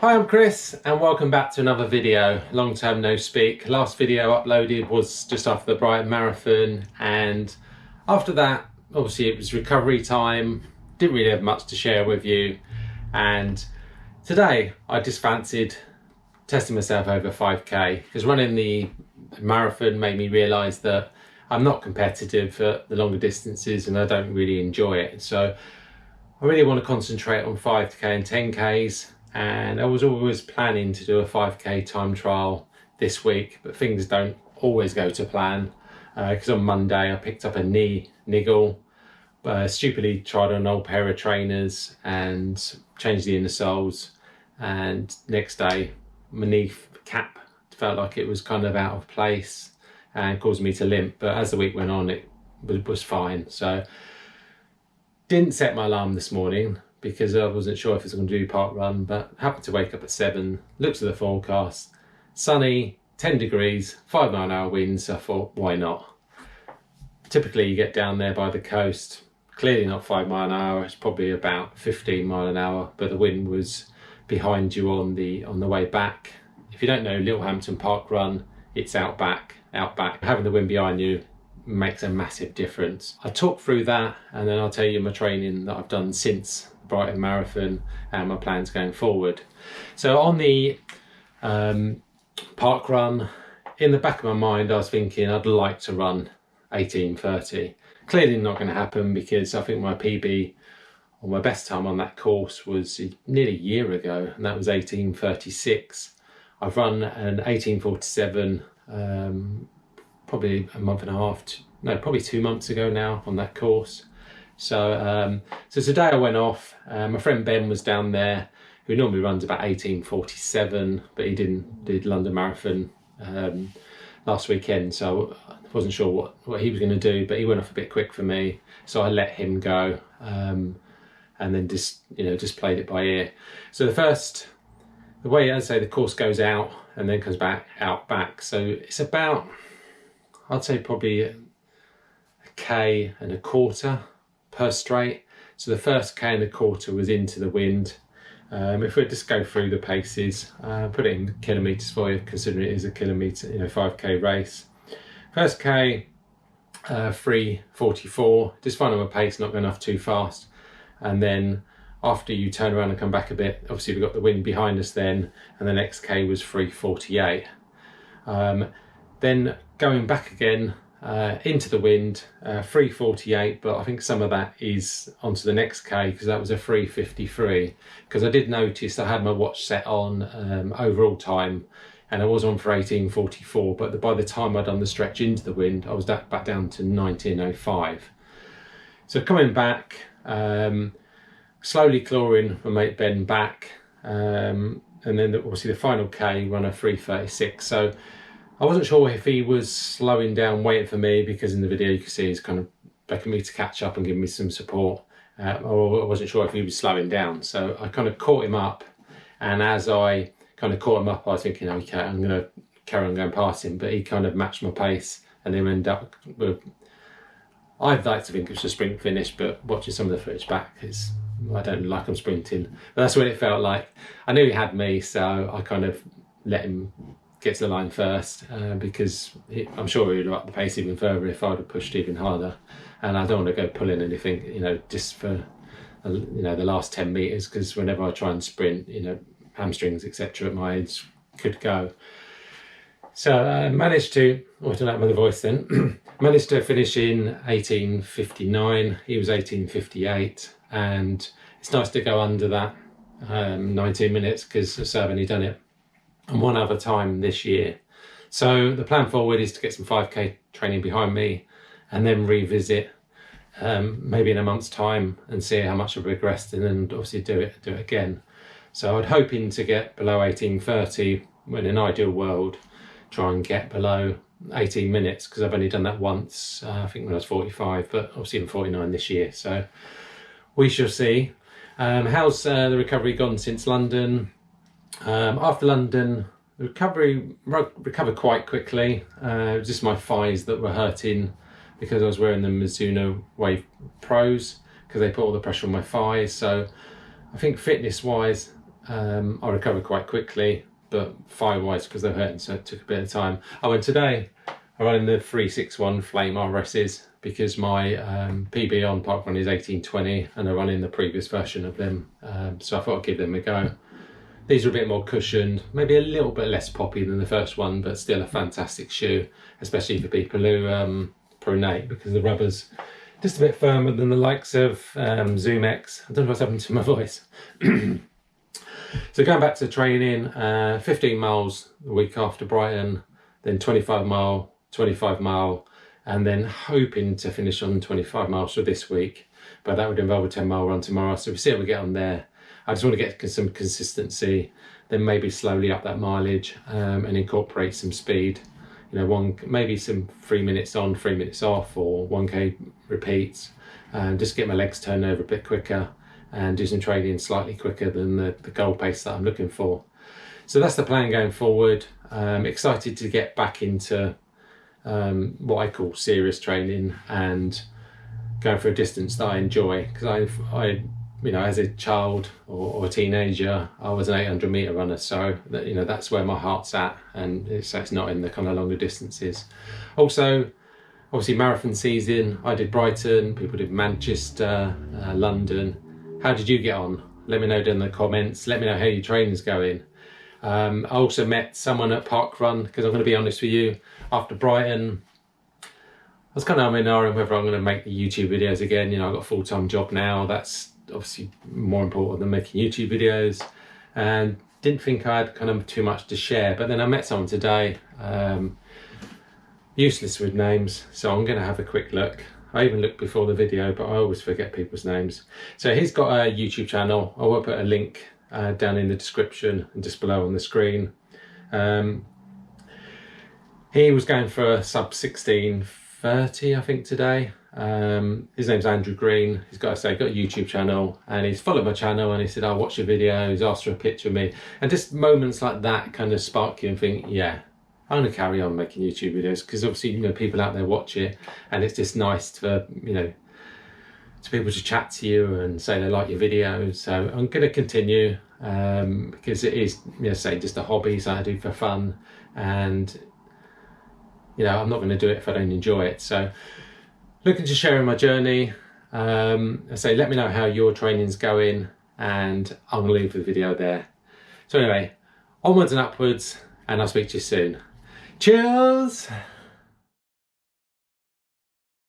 Hi, I'm Chris and welcome back to another video. Long time no speak. Last video uploaded was just after the Brighton Marathon, and after that obviously it was recovery time. Didn't really have much to share with you, and today I just fancied testing myself over 5k because running the marathon made me realise that I'm not competitive at the longer distances and I don't really enjoy it. So I really want to concentrate on 5k and 10ks. And I was always planning to do a 5k time trial this week, but things don't always go to plan because on Monday I picked up a knee niggle, stupidly tried on an old pair of trainers and changed the inner soles, and next day my knee cap felt like it was kind of out of place and caused me to limp, but as the week went on it was fine. So didn't set my alarm this morning because I wasn't sure if I was going to do Parkrun, but happened to wake up at 7, looked at the forecast, sunny, 10 degrees, 5 mile an hour winds, so I thought, why not? Typically you get down there by the coast, clearly not 5 mile an hour, it's probably about 15 mile an hour, but the wind was behind you on the way back. If you don't know Littlehampton Parkrun, it's out back. Having the wind behind you makes a massive difference. I'll talk through that and then I'll tell you my training that I've done since Brighton Marathon and my plans going forward. So on the Parkrun, in the back of my mind I was thinking I'd like to run 18:30. Clearly not going to happen because I think my PB or my best time on that course was nearly a year ago, and that was 18:36. I've run an 18:47 probably a month and a half, probably 2 months ago now on that course. So today I went off. My friend Ben was down there, who normally runs about 18:47, but he did London Marathon last weekend, so I wasn't sure what he was going to do, but he went off a bit quick for me, so I let him go, and then just played it by ear. So the way I say the course goes out and then comes back out back, so it's about, I'd say probably a k and a quarter per straight. So the first k and a quarter was into the wind. If we just go through the paces, put it in kilometres for you, considering it is a kilometre, 5k race. First k, 3:44, just finding my pace, not going off too fast. And then after you turn around and come back a bit, obviously we've got the wind behind us then, and the next k was 3:48. Then going back again into the wind, 3:48, but I think some of that is onto the next k because that was a 3:53, because I did notice I had my watch set on overall time and I was on for 18:44, but by the time I'd done the stretch into the wind I was back down to 19:05. So coming back, slowly clawing my mate Ben back, and then obviously the final k run a 3:36. So I wasn't sure if he was slowing down waiting for me, because in the video you can see he's kind of begging me to catch up and give me some support, or I wasn't sure if he was slowing down. So I kind of caught him up, and as I kind of caught him up I was thinking, okay, I'm going to carry on going past him, but he kind of matched my pace and then ended up with, I'd like to think it was a sprint finish, but watching some of the footage back, I don't like him sprinting, but that's what it felt like. I knew he had me, so I kind of let him get to the line first, because I'm sure he would have upped the pace even further if I'd have pushed even harder, and I don't want to go pulling anything, just for the last 10 metres, because whenever I try and sprint, hamstrings etc at my age could go. So I managed to, I don't know my voice then, managed to finish in 18:59, he was 18:58, and it's nice to go under that 19 minutes because I've only done it and one other time this year. So the plan forward is to get some 5k training behind me and then revisit maybe in a month's time and see how much I've progressed, and then obviously do it again. So I'd hoping to get below 18:30, in an ideal world try and get below 18 minutes, because I've only done that once, I think when I was 45, but obviously I'm 49 this year, so we shall see. How's the recovery gone since London? After London, the recovered quite quickly. It was just my thighs that were hurting because I was wearing the Mizuno Wave Pros, because they put all the pressure on my thighs. So I think fitness wise I recovered quite quickly, but fire-wise, because they were hurting, so it took a bit of time. Oh, and today I ran in the 361 Flame RSs because my PB on Parkrun is 1820, and I run in the previous version of them, so I thought I'd give them a go. These are a bit more cushioned, maybe a little bit less poppy than the first one, but still a fantastic shoe, especially for people who pronate, because the rubber's just a bit firmer than the likes of Zoom X. I don't know what's happened to my voice. So going back to training, 15 miles the week after Brighton, then 25 mile, 25 mile, and then hoping to finish on 25 miles for this week. But that would involve a 10-mile run tomorrow, so we'll see how we get on there. I just want to get some consistency, then maybe slowly up that mileage and incorporate some speed. You know, maybe some 3 minutes on, 3 minutes off, or 1K repeats, and just get my legs turned over a bit quicker and do some training slightly quicker than the goal pace that I'm looking for. So that's the plan going forward. Excited to get back into what I call serious training and going for a distance that I enjoy, because I you know, as a child or a teenager, I was an 800 metre runner, so that, you know, that's where my heart's at, and it's not in the kind of longer distances. Also, obviously marathon season, I did Brighton, people did Manchester, London. How did you get on? Let me know down in the comments. Let me know how your training's going. I also met someone at Parkrun, because I'm going to be honest with you, after Brighton, I was kind of umming whether I'm going to make the YouTube videos again. You know, I've got a full-time job now. That's obviously more important than making YouTube videos, and didn't think I had kind of too much to share. But then I met someone today, useless with names, so I'm going to have a quick look. I even looked before the video, but I always forget people's names. So he's got a YouTube channel. I will put a link down in the description and just below on the screen. He was going for a sub 16:30, I think, today. His name's Andrew Green. He's got a YouTube channel, and he's followed my channel, and he said, I'll watch your video. He's asked for a picture of me, and just moments like that kind of spark you and think, yeah, I'm going to carry on making YouTube videos, because obviously, you know, people out there watch it, and it's just nice for, you know, to people to chat to you and say they like your videos. So I'm going to continue, because it is, you know, say just a hobby, something I do for fun, and you know, I'm not going to do it if I don't enjoy it. So looking to share my journey. I say, let me know how your training's going, and I'm going to leave the video there. So anyway, onwards and upwards, and I'll speak to you soon. Cheers!